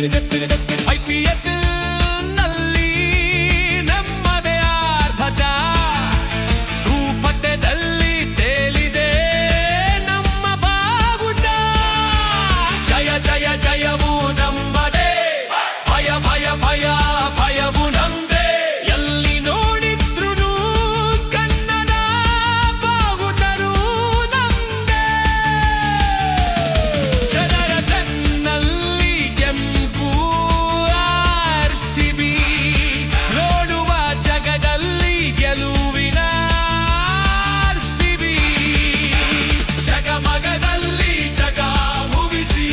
IPL ನಲ್ಲಿ ನಮ್ಮದೇ ಆರ್ಭಟ, ಭೂಪಟದಲ್ಲಿ ತೇಲಿದೆ ನಮ್ಮ ಬಾವುಟ. ಜಯ ಜಯ ಜಯವು ನಮ್ಮದೇ, ಭಯ ಭಯ ಭಯ ಭಯವು ನಮ್ಮದೇ. ಎಲ್ಲಿ ನೋಡಿದ್ರೂ ಕನ್ನಡ ಬಾವುಟರು ನಮ್ಮದೇ. ಜನರ ಕಣ್ಣಲ್ಲಿ ಕೆಂಪು RCB, ನೋಡುವ ಜಗದಲ್ಲಿ ಗೆಲುವಿನ RCB. ಜಗಮಗದಲ್ಲಿ ಜಗ ಮುಗಿಸಿ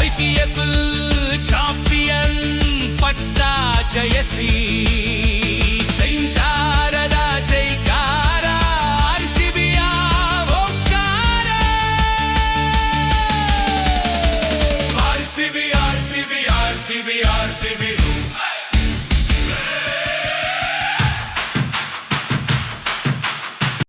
IPL ಚಾಂಪಿಯನ್ ಪಟ್ಟ ಜಯಶ್ರೀ.